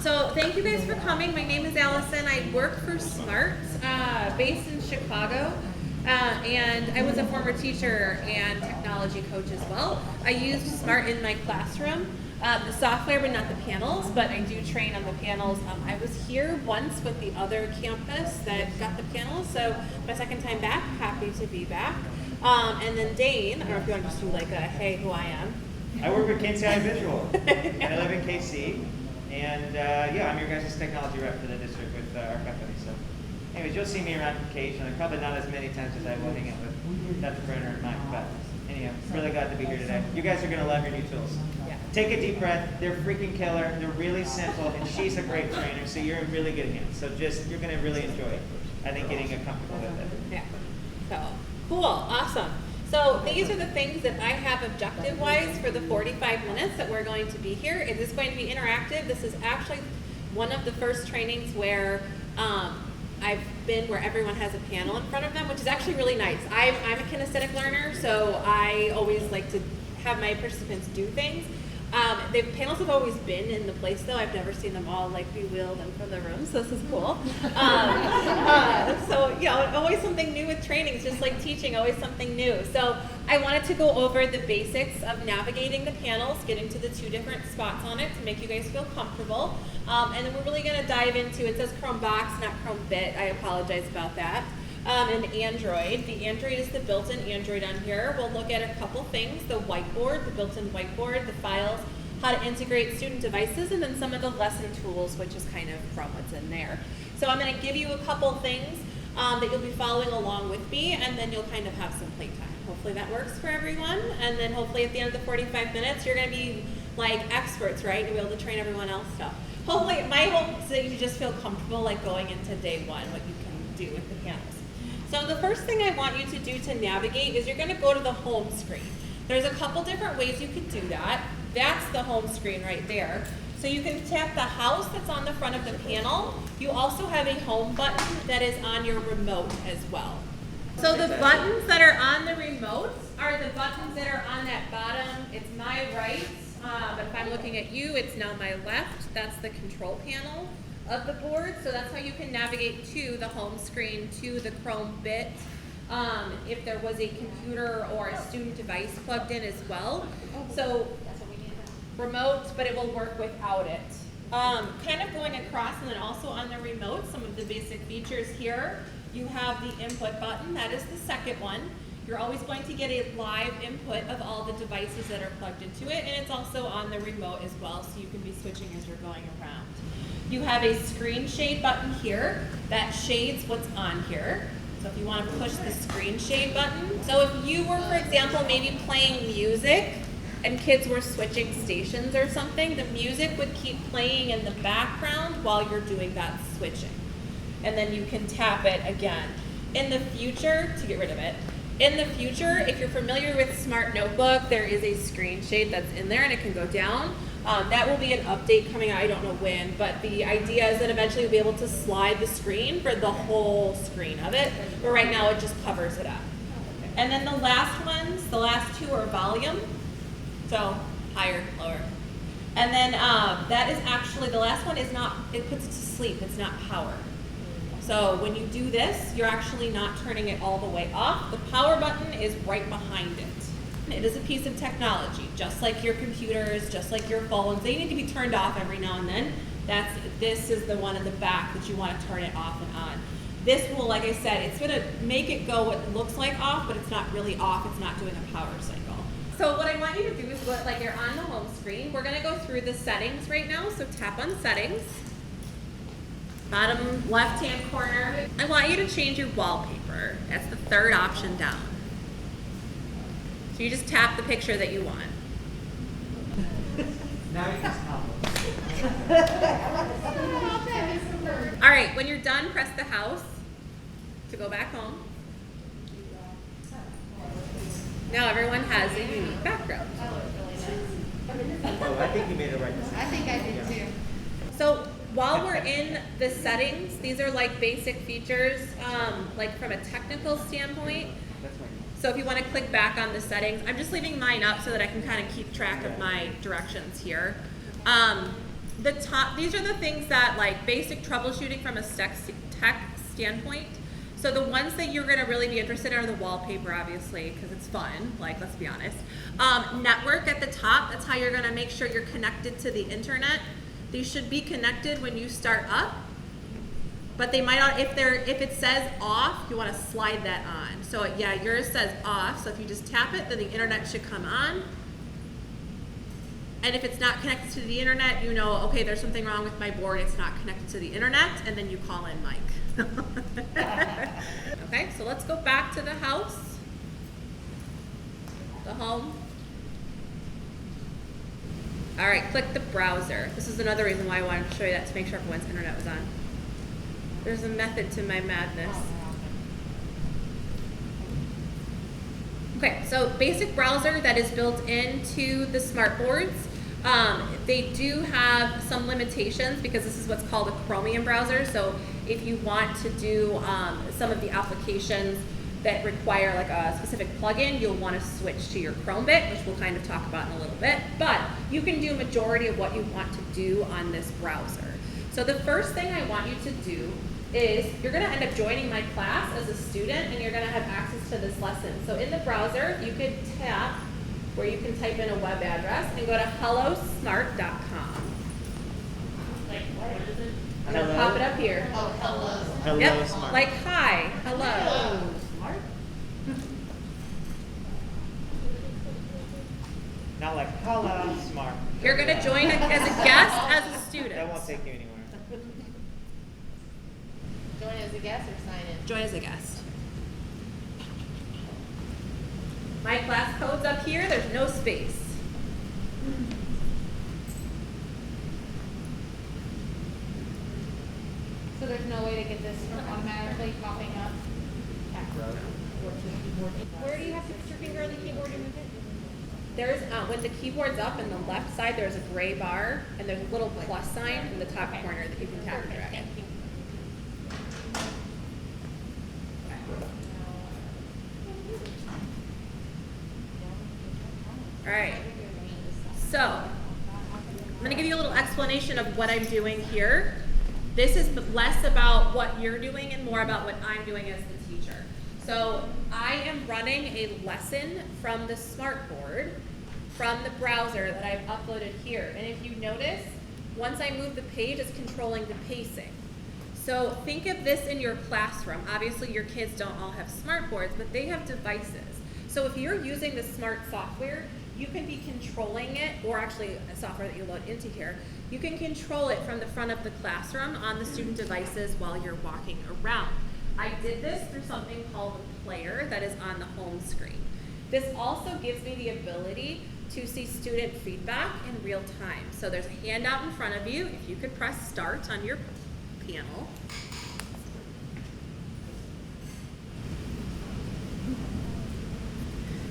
So thank you guys for coming. My name is Allyson. I work for SMART, based in Chicago. And I was a former teacher and technology coach as well. I used SMART in my classroom, the software but not the panels, but I do train on the panels. I was here once with the other campus that got the panels, so my second time back, happy to be back. And then Dane, I don't know if you want to just do like a, hey, who I am. I work with KCAV Visual, and I live in KC, and yeah, I'm your guys' technology rep for the district with our company. So, anyways, you'll see me around occasionally, probably not as many times as I will hang out with Dr. Brenner and Mike, but anyhow, really glad to be here today. You guys are going to love your new tools. Yeah. Take a deep breath. They're freaking killer. They're really simple, and she's a great trainer, so you're in really good hands. So you're going to really enjoy, I think, getting comfortable with it. Yeah. So, cool. Awesome. So these are the things that I have objective-wise for the 45 minutes that we're going to be here. It is going to be interactive. This is actually one of the first trainings where I've been where everyone has a panel in front of them, which is actually really nice. I'm a kinesthetic learner, so I always like to have my participants do things. The panels have always been in the place, though. I've never seen them all like be wheeled in from the room, so this is cool. So, you know, always something new with trainings, just like teaching, always something new. So I wanted to go over the basics of navigating the panels, getting to the two different spots on it to make you guys feel comfortable. And then we're really going to dive into, it says Chromebox, not Chromebit. I apologize about that. And Android. The Android is the built-in Android on here. We'll look at a couple things, the whiteboard, the built-in whiteboard, the files, how to integrate student devices, and then some of the lesson tools, which is kind of from what's in there. So I'm going to give you a couple things that you'll be following along with me, and then you'll kind of have some playtime. Hopefully that works for everyone, and then hopefully at the end of the 45 minutes, you're going to be like experts, right? You'll be able to train everyone else stuff. Hopefully, my hope is that you just feel comfortable like going into day one, what you can do with the panels. So the first thing I want you to do to navigate is you're going to go to the home screen. There's a couple different ways you could do that. That's the home screen right there. So you can tap the house that's on the front of the panel. You also have a home button that is on your remote as well. So the buttons that are on the remote are the buttons that are on that bottom. It's my right, but if I'm looking at you, it's now my left. That's the control panel of the board, so that's how you can navigate to the home screen, to the Chromebit, if there was a computer or a student device plugged in as well. So remote, but it will work without it. Kind of going across, and then also on the remote, some of the basic features here. You have the input button, that is the second one. You're always going to get a live input of all the devices that are plugged into it, and it's also on the remote as well, so you can be switching as you're going around. You have a screen shade button here that shades what's on here. So if you want to push the screen shade button. So if you were, for example, maybe playing music and kids were switching stations or something, the music would keep playing in the background while you're doing that switching. And then you can tap it again. In the future, to get rid of it, in the future, if you're familiar with Smart Notebook, there is a screen shade that's in there and it can go down. That will be an update coming out, I don't know when, but the idea is that eventually you'll be able to slide the screen for the whole screen of it, but right now it just covers it up. And then the last ones, the last two are volume, so higher, lower. And then that is actually, the last one is not, it puts it to sleep, it's not power. So when you do this, you're actually not turning it all the way off. The power button is right behind it. It is a piece of technology, just like your computers, just like your phones. They need to be turned off every now and then. This is the one in the back that you want to turn it off and on. This will, like I said, it's going to make it go what looks like off, but it's not really off. It's not doing a power cycle. So what I want you to do is, like you're on the home screen, we're going to go through the settings right now. So tap on settings. Bottom left-hand corner. I want you to change your wallpaper. That's the third option down. So you just tap the picture that you want. Now you can stop. All right, when you're done, press the house to go back home. Now everyone has a unique background. Oh, I think you made it right decision. I think I did too. So while we're in the settings, these are like basic features, like from a technical standpoint. That's right. So if you want to click back on the settings, I'm just leaving mine up so that I can kind of keep track of my directions here. these are the things that like basic troubleshooting from a tech standpoint. So the ones that you're gonna really be interested in are the wallpaper, obviously, because it's fun, like, let's be honest. Network at the top, that's how you're gonna make sure you're connected to the internet. These should be connected when you start up, but they might not, if it says off, you wanna slide that on. So yeah, yours says off, so if you just tap it, then the internet should come on. And if it's not connected to the internet, you know, okay, there's something wrong with my board, it's not connected to the internet, and then you call in Mike. Okay, so let's go back to the house, the home. All right, click the browser. This is another reason why I wanted to show you that, to make sure everyone's internet was on. There's a method to my madness. Okay, so basic browser that is built into the smart boards. They do have some limitations because this is what's called a Chromium browser. So if you want to do some of the applications that require like a specific plugin, you'll want to switch to your Chrome bit, which we'll kind of talk about in a little bit. But you can do a majority of what you want to do on this browser. So the first thing I want you to do is you're going to end up joining my class as a student, and you're going to have access to this lesson. So in the browser, you could tap where you can type in a web address and go to hellosmart.com. Like what is it? I'm going to pop it up here. Oh, hello. Hello, Yep, Smart. like hi, hello. Hello, smart. Not like, hello, Smart. You're going to join as a guest, as a student. That won't take you anywhere. Join as a guest or sign in? Join as a guest. My class code's up here, there's no space. So there's no way to get this from automatically popping up? Where do you have to put your finger on the keyboard to move it? There's, when the keyboard's up in the left side, there's a gray bar, and there's a little plus sign in the top corner that you can tap and drag it. Thank you. All right, so I'm gonna give you a little explanation of what I'm doing here. This is less about what you're doing and more about what I'm doing as the teacher. So I am running a lesson from the smartboard from the browser that I've uploaded here. And if you notice, once I move the page, it's controlling the pacing. So think of this in your classroom. Obviously your kids don't all have smartboards, but they have devices. So if you're using the smart software, you can be controlling it, or actually a software that you load into here, you can control it from the front of the classroom on the student devices while you're walking around. I did this through something called a player that is on the home screen. This also gives me the ability to see student feedback in real time. So there's a handout in front of you. If you could press start on your panel.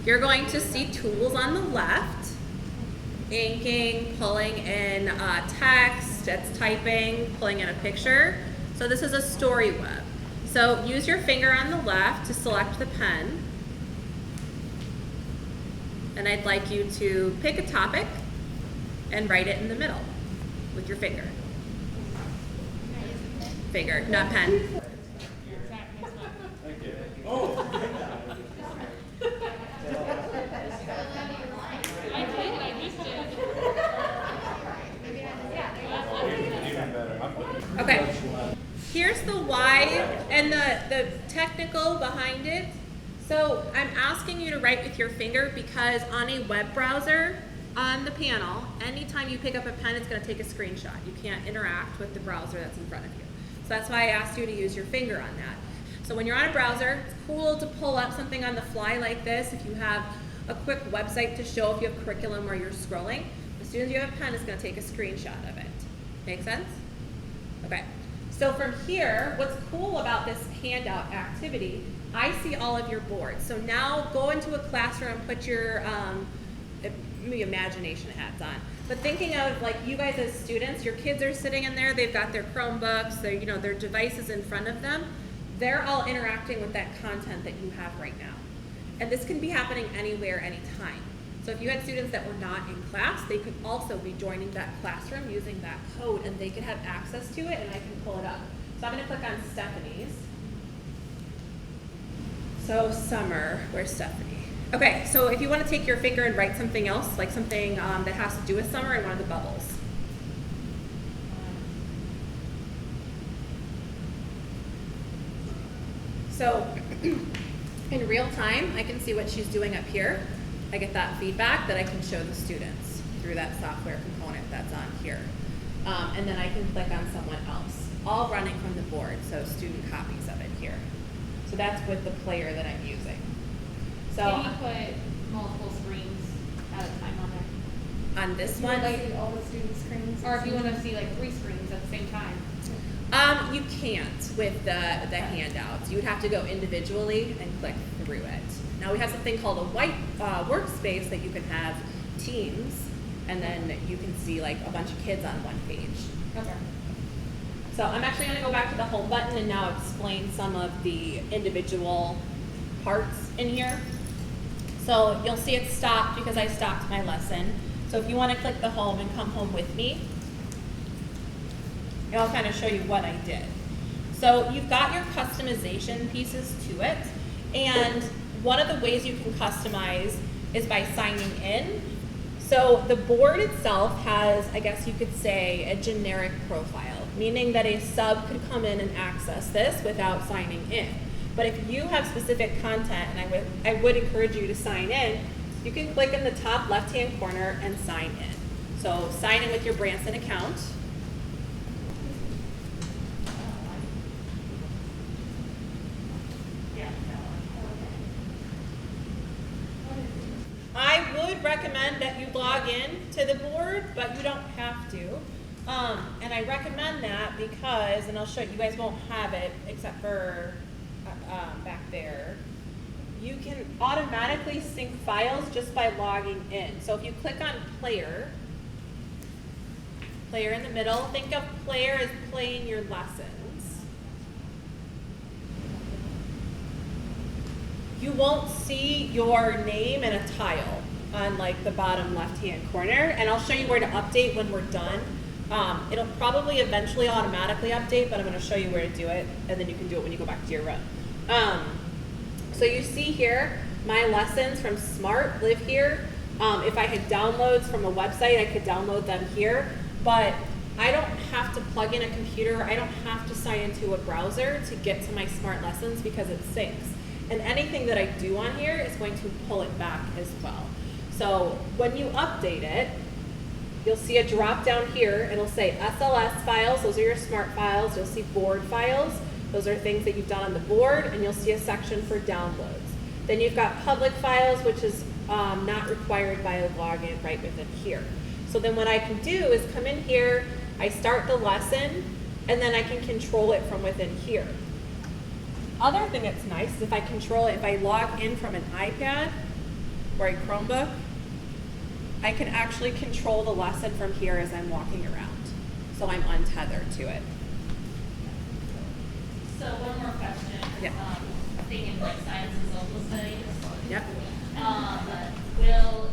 You're going to see tools on the left, inking, pulling in text, that's typing, pulling in a picture. So this is a story web. So use your finger on the left to select the pen. And I'd like you to pick a topic and write it in the middle with your finger. Finger, not pen. Thank you. Oh. Okay, here's the why and the technical behind it. So I'm asking you to write with your finger because on a web browser, on the panel, anytime you pick up a pen, it's going to take a screenshot. You can't interact with the browser that's in front of you. So that's why I asked you to use your finger on that. So when you're on a browser, it's cool to pull up something on the fly like this. If you have a quick website to show if you have curriculum where you're scrolling, as soon as you have a pen, it's going to take a screenshot of it. Make sense? Okay. So from here, what's cool about this handout activity, I see all of your boards. So now go into a classroom, put your imagination hats on. But thinking of like you guys as students, your kids are sitting in there, they've got their Chromebooks, their devices in front of them. They're all interacting with that content that you have right now. And this can be happening anywhere, anytime. So if you had students that were not in class, they could also be joining that classroom using that code, and they could have access to it, and I can pull it up. So I'm gonna click on Stephanie's. So summer, where's Stephanie? Okay, so if you wanna take your finger and write something else, like something that has to do with summer in one of the bubbles. So in real time, I can see what she's doing up here. I get that feedback that I can show the students through that software component that's on here. And then I can click on someone else, all running from the board, so student copies of it here. So that's with the player that I'm using. So Can you put multiple screens at a time on there? on this one, Like all the student screens. Or if you wanna see like 3 screens at the same time. you can't with the handouts. You would have to go individually and click through it. Now we have something called a white workspace that you can have teams, and then you can see like a bunch of kids on one page. Okay. So I'm actually going to go back to the home button and now explain some of the individual parts in here. So you'll see it stopped because I stopped my lesson. So if you want to click the home and come home with me, I'll kind of show you what I did. So you've got your customization pieces to it, and one of the ways you can customize is by signing in. So the board itself has, I guess you could say, a generic profile, meaning that a sub could come in and access this without signing in. But if you have specific content, and I would encourage you to sign in, you can click in the top left-hand corner and sign in. So sign in with your Branson account. I would recommend that you log in to the board, but you don't have to. And I recommend that because, and I'll show you, you guys won't have it except for back there. You can automatically sync files just by logging in. So if you click on player in the middle, think of player as playing your lessons. You won't see your name in a tile on like the bottom left-hand corner, and I'll show you where to update when we're done. It'll probably eventually automatically update, but I'm going to show you where to do it, and then you can do it when you go back to your room. So you see here, my lessons from Smart live here. If I had downloads from a website, I could download them here, but I don't have to plug in a computer. I don't have to sign into a browser to get to my Smart lessons because it syncs. And anything that I do on here is going to pull it back as well. So when you update it, you'll see a drop down here. It'll say SLS files. Those are your Smart files. You'll see board files. Those are things that you've done on the board, and you'll see a section for downloads. Then you've got public files, which is not required by a login right within here. So then what I can do is come in here, I start the lesson, and then I can control it from within here. Other thing that's nice is if I control it, if I log in from an iPad or a Chromebook, I can actually control the lesson from here as I'm walking around. So I'm untethered to it. So one more question. Yeah. Thinking like science and social studies. Yep. Will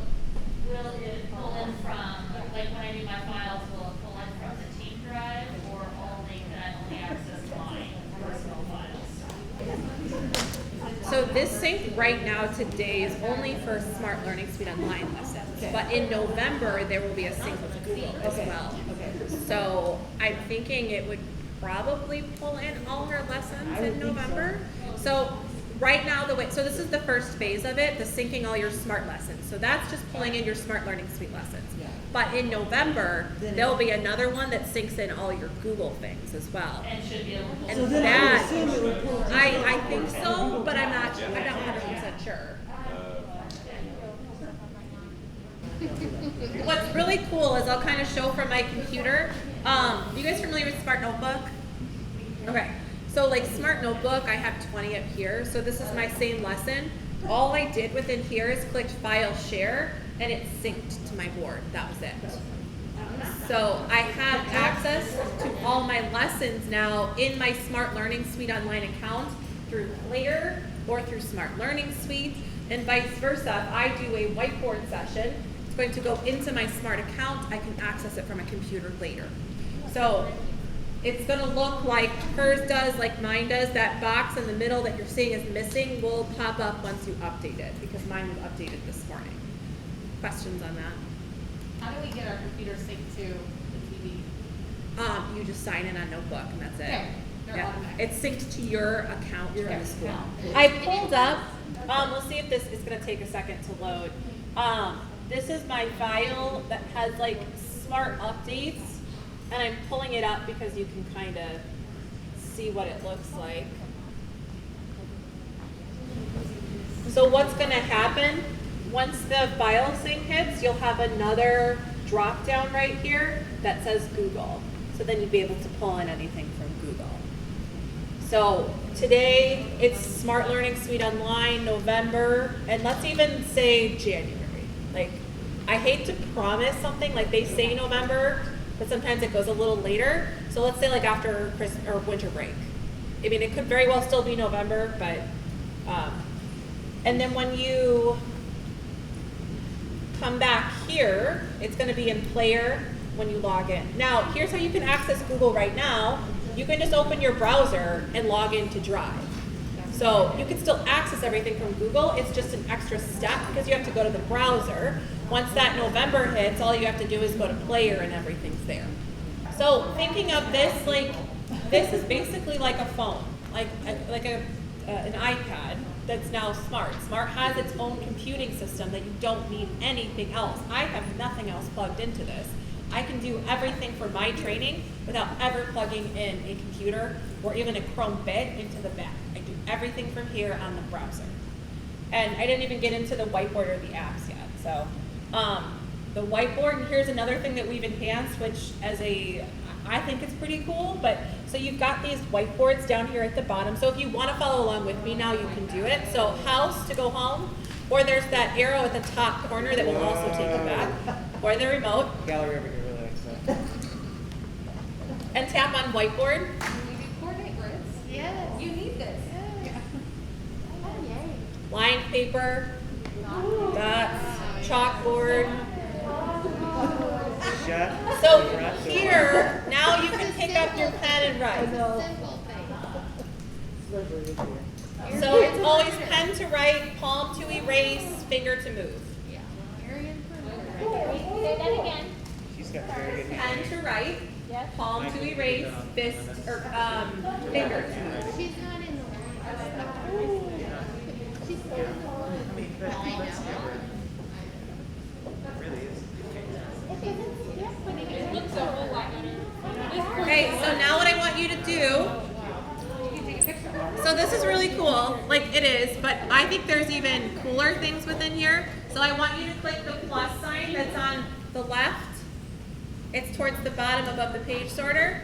it pull in from, like when I do my files, will it pull in from the team drive, or only can I only access my personal files? So this sync right now today is only for Smart Learning Suite Online lessons. But in November, there will be a sync with Google as well. So I'm thinking it would probably pull in all her lessons in November. So right now, so this is the first phase of it, the syncing all your Smart lessons. So that's just pulling in your Smart Learning Suite lessons. But in November, there'll be another one that syncs in all your Google things as well. And should be able to pull And in. that, I think so, but I'm not 100% sure. What's really cool is I'll kind of show from my computer. You guys familiar with Smart Notebook? Okay, so like Smart Notebook, I have 20 up here. So this is my same lesson. All I did within here is clicked File Share, and it synced to my board. That was it. So I have access to all my lessons now in my Smart Learning Suite Online account through Player or through Smart Learning Suite. And vice versa, if I do a whiteboard session, it's going to go into my smart account. I can access it from a computer later. So it's gonna look like hers does, like mine does. That box in the middle that you're seeing is missing will pop up once you update it, because mine was updated this morning. Questions on that? How do we get our computer synced to the TV? You just sign in on Notebook and that's it. Okay, they're Yeah. automatic. It's synced to your account from the school. account. I pulled up, we'll see if this is gonna take a second to load. This is my file that has like smart updates, and I'm pulling it up because you can kind of see what it looks like. So what's gonna happen, once the file sync hits, you'll have another drop down right here that says Google. So then you'd be able to pull in anything from Google. So today, it's Smart Learning Suite Online, November, and let's even say January. Like, I hate to promise something, like they say November, but sometimes it goes a little later. So let's say like after Christmas or winter break. I mean, it could very well still be November, but, and then when you come back here, it's gonna be in player when you log in. Now, here's how you can access Google right now. You can just open your browser and log into Drive. So you can still access everything from Google. It's just an extra step because you have to go to the browser. Once that November hits, all you have to do is go to player and everything's there. So thinking of this, like, this is basically like a phone, like an iPad that's now smart. Smart has its own computing system that you don't need anything else. I have nothing else plugged into this. I can do everything for my training without ever plugging in a computer or even a Chrome bit into the back. I do everything from here on the browser. And I didn't even get into the whiteboard or the apps yet. So the whiteboard, and here's another thing that we've enhanced, which I think it's pretty cool, but so you've got these whiteboards down here at the bottom. So if you want to follow along with me now, you can do it. So house to go home, or there's that arrow at the top corner that will also take you back, or the remote. Gallery over here really likes that. And tap on whiteboard. You do coordinate grids? Yes. You need this. Oh, yay. Line paper, dots, chalkboard. Shut. So the front door. here, now you can pick up your pen and write. Simple thing. So it's always pen to write, palm to erase, finger to move. Yeah. Area perimeter. Say that again. She's got very good Pen handwriting. to write, palm to erase, fist or finger to move. She's not in the line. She's still in the line. I know. It really is. It looks a whole lot better. Okay, so now what I want you to do, You can take a picture. so this is really cool, like it is, but I think there's even cooler things within here. So I want you to click the plus sign that's on the left. It's towards the bottom above the page sorter.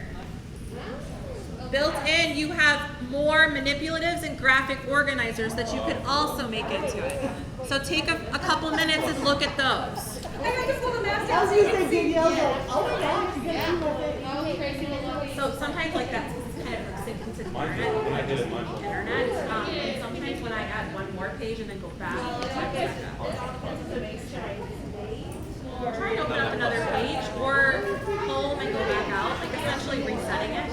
Built in, you have more manipulatives and graphic organizers that you could also make into it. So take a couple minutes and look at those. I was gonna say Danielle's like, oh my gosh, you gotta see my face. Oh, Tracy will love you. So sometimes like that's kind of synced into the internet. And sometimes when I add one more page and then go back, it's like or try and open up another page or home and go back out, like essentially resetting it.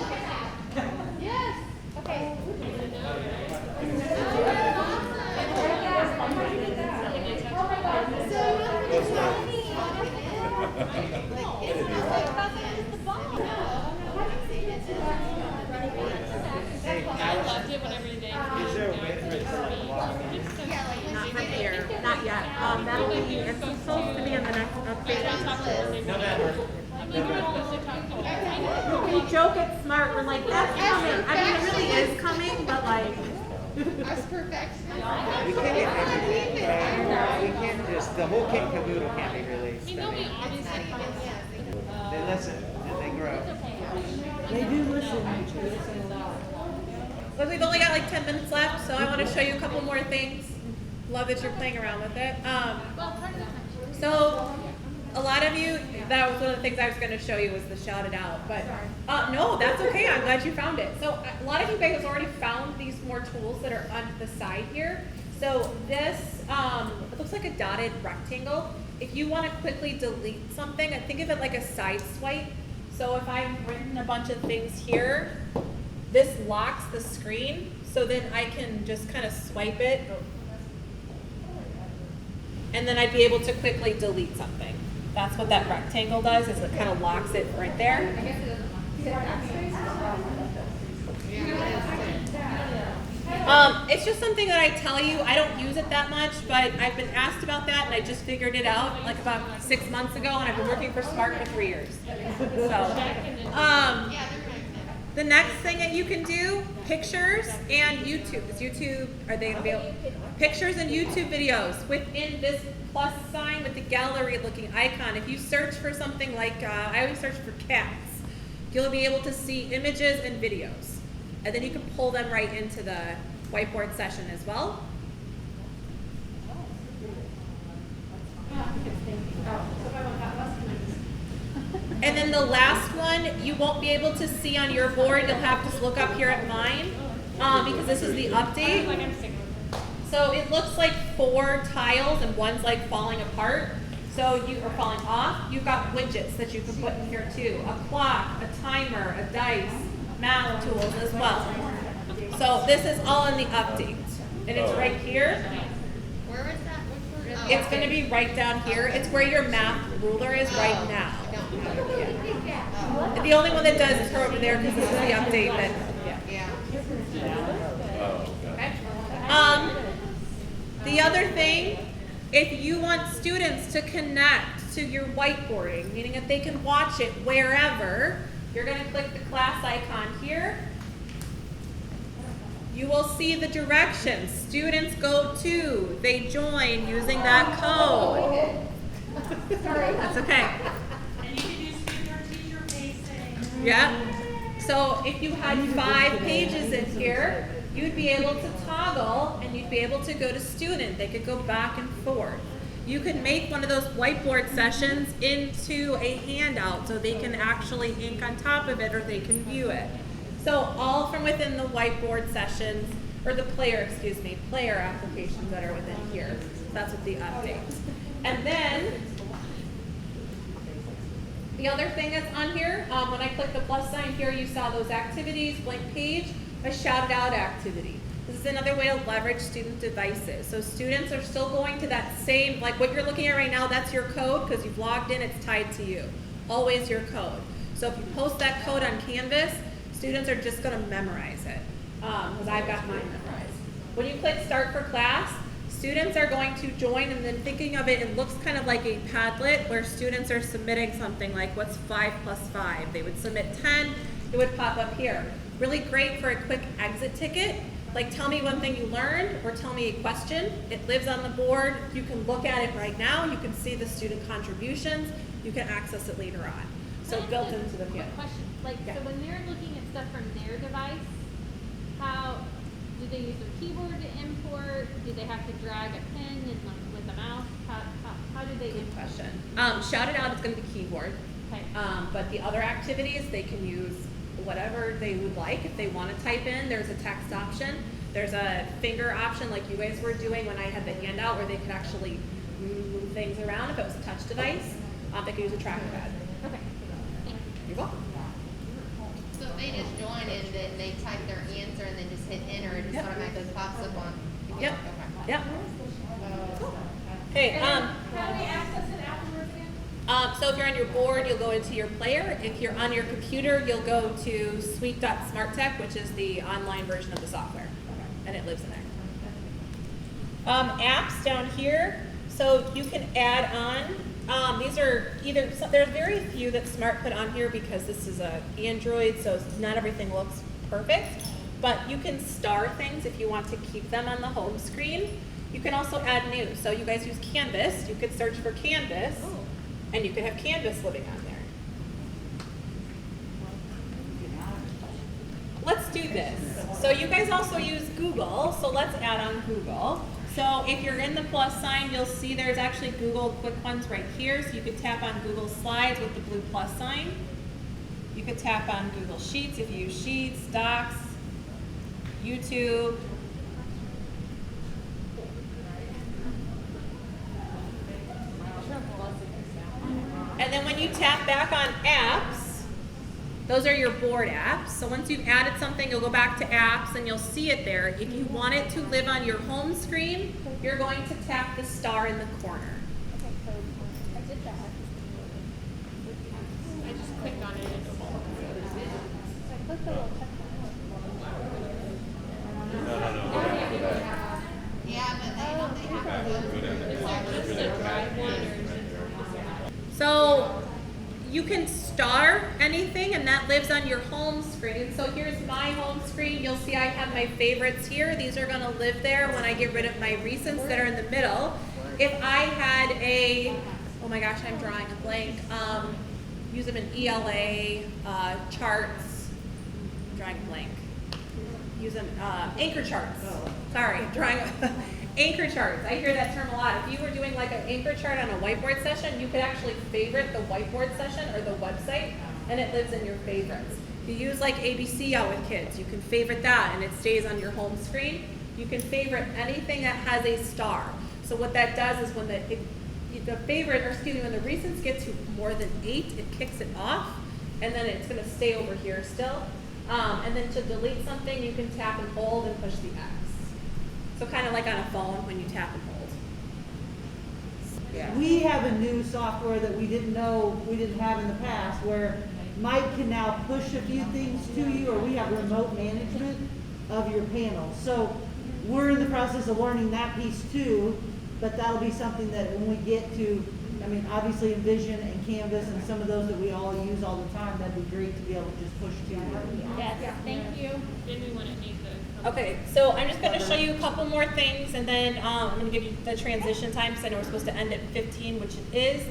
Yes. Okay. Hey, I did whatever you did. is there a way for it to log in? Not from here, not yet. That'll be, it's supposed to be on the next update. November. We joke at Smart, we're like, that's coming. I mean, it really is coming, but like, Us perfectionists. We can't get everything. We can't just, the whole kit and caboodle can't be released. You know, we obviously They listen and they grow. They do listen, they listen a lot. but we've only got like 10 minutes left, so I want to show you a couple more things. Love that you're playing around with it. So a lot of you, that was one of the things I was going to show you was the shout it out, but no, that's okay. I'm glad you found it. So a lot of you guys have already found these more tools that are on the side here. So this, it looks like a dotted rectangle. If you want to quickly delete something, I think of it like a side swipe. So if I've written a bunch of things here, this locks the screen, so then I can just kind of swipe it, and then I'd be able to quickly delete something. That's what that rectangle does, is it kind of locks it right there. I guess it doesn't It's just something that I tell you, I don't use it that much, but I've been asked about that, and I just figured it out like about 6 months ago, and I've been working for Smart for 3 years. So, the next thing that you can do, pictures and YouTube. Is YouTube, are they available? Pictures and YouTube videos within this plus sign with the gallery looking icon. If you search for something like, I always search for cats, you'll be able to see images and videos. And then you can pull them right into the whiteboard session as well. And then the last one, you won't be able to see on your board. You'll have to look up here at mine because this is the update. So it looks like 4 tiles and one's like falling apart. So you are falling off. You've got widgets that you can put in here too. A clock, a timer, a dice, math tools as well. So this is all in the update. And it's right here. Where is that? Which one? It's going to be right down here. It's where your math ruler is right now. The only one that does is her over there because this is the update. That, Yeah. the other thing, if you want students to connect to your whiteboarding, meaning that they can watch it wherever, you're going to click the class icon here. You will see the directions. Students go to, they join using that code. That's okay. And you can do speaker teacher facing. Yeah. So if you had 5 pages in here, you'd be able to toggle and you'd be able to go to student. They could go back and forth. You could make one of those whiteboard sessions into a handout so they can actually ink on top of it or they can view it. So all from within the whiteboard sessions, or the player applications that are within here. That's what the updates. And then, the other thing that's on here, when I click the plus sign here, you saw those activities, blank page, a shouted out activity. This is another way to leverage student devices. So students are still going to that same, like what you're looking at right now, that's your code because you've logged in, it's tied to you. Always your code. So if you post that code on Canvas, students are just going to memorize it because I've got mine memorized. When you click start for class, students are going to join, and then thinking of it, it looks kind of like a Padlet where students are submitting something like what's 5 plus 5. They would submit 10, it would pop up here. Really great for a quick exit ticket, like tell me one thing you learned or tell me a question. It lives on the board. You can look at it right now. You can see the student contributions. You can access it later on. So built into the Quick question, like, Yeah. so when they're looking at stuff from their device, how, do they use their keyboard to import? Do they have to drag a pen and with a mouse? How do they Good import? question. Shout it out, it's going to be keyboard. Okay. But the other activities, they can use whatever they would like. If they want to type in, there's a text option. There's a finger option like you guys were doing when I had the handout where they could actually move things around. If it was a touch device, they could use a trackpad. Okay. You're welcome. So if they just join and then they type their answer and then just hit enter, it just Yep. automatically pops up on. Yep. Okay. Yep. Okay. How do we access it afterwards again? So if you're on your board, you'll go into your player. If you're on your computer, you'll go to suite.smarttech, which is the online version of the software, and it lives in there. Apps down here, so you can add on. These are there's very few that Smart put on here because this is a Android, so not everything looks perfect. But you can star things if you want to keep them on the home screen. You can also add new. So you guys use Canvas. You could search for Canvas, and you could have Canvas living on there. Let's do this. So you guys also use Google, so let's add on Google. So if you're in the plus sign, you'll see there's actually Google Quick Ones right here. So you could tap on Google Slides with the blue plus sign. You could tap on Google Sheets if you use Sheets, Docs, YouTube. tap back on apps, those are your board apps. So once you've added something, you'll go back to apps and you'll see it there. If you want it to live on your home screen, you're going to tap the star in the corner. Okay, so I did that. I just clicked on it and it won't. So I clicked the little check mark. Yeah, but they don't, they have to. Is there just a drive one or is it? So you can star anything and that lives on your home screen. So here's my home screen. You'll see I have my favorites here. These are gonna live there when I get rid of my recents that are in the middle. If I had a, oh my gosh, I'm drawing a blank, use them in ELA, charts, I'm drawing a blank. Use them, anchor charts. Sorry, drawing anchor charts. I hear that term a lot. If you were doing like an anchor chart on a whiteboard session, you could actually favorite the whiteboard session or the website, and it lives in your favorites. If you use like ABC out with kids, you can favorite that, and it stays on your home screen. You can favorite anything that has a star. So what that does is when the favorite, or excuse me, when the recents get to more than 8, it kicks it off, and then it's going to stay over here still. And then to delete something, you can tap and hold and push the X. So kind of like on a phone when you tap and hold. Yeah. We have a new software that we didn't know we didn't have in the past where Mike can now push a few things to you, or we have remote management of your panels. So we're in the process of learning that piece too, but that'll be something that when we get to, I mean, obviously Envision and Canvas and some of those that we all use all the time, that'd be great to be able to just push to you. Yes, thank you. Then we want to need the. Okay, so I'm just going to show you a couple more things, and then I'm going to give you the transition time, because I know we're supposed to end at 15, which it is.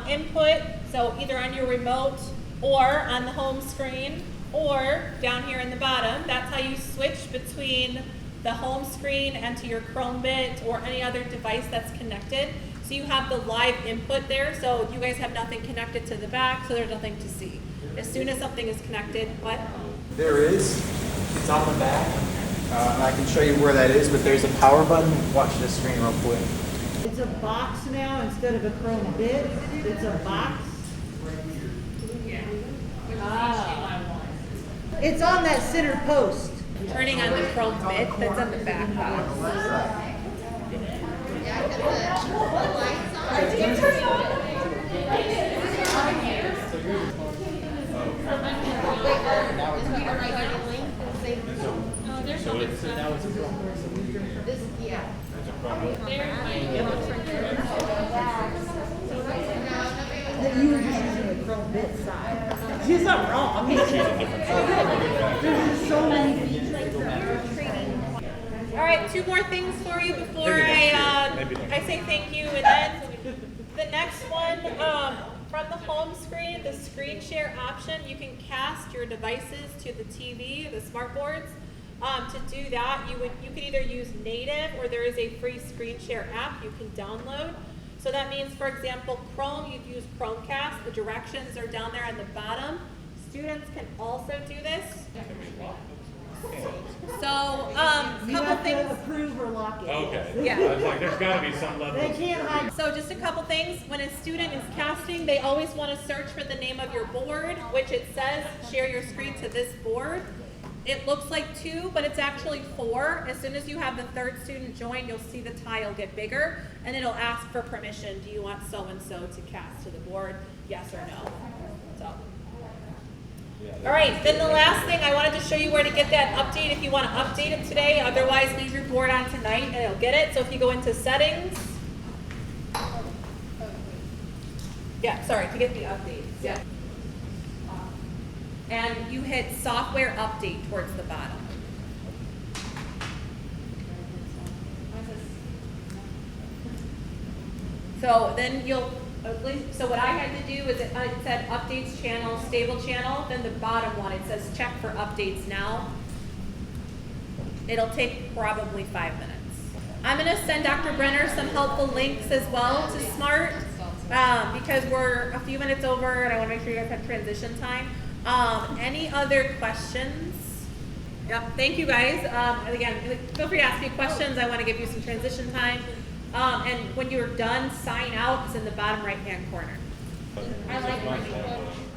Input, so either on your remote or on the home screen or down here in the bottom. That's how you switch between the home screen and to your Chromebit or any other device that's connected. So you have the live input there, so you guys have nothing connected to the back, so there's nothing to see. As soon as something is connected, what? There is. It's on the back. And I can show you where that is, but there's a power button. Watch this screen real quick. It's a box now instead of a Chrome bit. It's a box. It's on that center post. Turning on the Chrome bit that's on the back box. Yeah, because the lights on. Did you turn it on? Is we are like a link and say, Oh, there's something. this, yeah. That you were just using a Chrome bit side. She's not wrong. There's just so many features. All right, 2 more things for you before I say thank you. And then the next one, from the home screen, the screen share option, you can cast your devices to the TV, the smart boards. To do that, you can either use native, or there is a free screen share app you can download. So that means, for example, Chrome, you'd use Chromecast. The directions are down there on the bottom. Students can also do this. So, You couple have things. to approve or lock it. Okay. Yeah. I was like, there's gotta be some level. They of can't hide. So just a couple things. When a student is casting, they always want to search for the name of your board, which it says share your screen to this board. It looks like 2, but it's actually 4. As soon as you have the 3rd student join, you'll see the tile get bigger, and it'll ask for permission. Do you want so-and-so to cast to the board? Yes or no? So. All right, then the last thing, I wanted to show you where to get that update if you want to update it today. Otherwise, leave your board on tonight and it'll get it. So if you go into settings. Yeah, sorry, to get the updates. Yeah. And you hit software update towards the bottom. So then so what I had to do is it said updates channel, stable channel, then the bottom one, it says check for updates now. It'll take probably 5 minutes. I'm gonna send Dr. Brenner some helpful links as well to SMART, because we're a few minutes over and I wanna make sure you guys have transition time. Any other questions? Yep, thank you guys. And again, feel free to ask me questions. I wanna give you some transition time. And when you're done, sign out. It's in the bottom right-hand corner. I like it.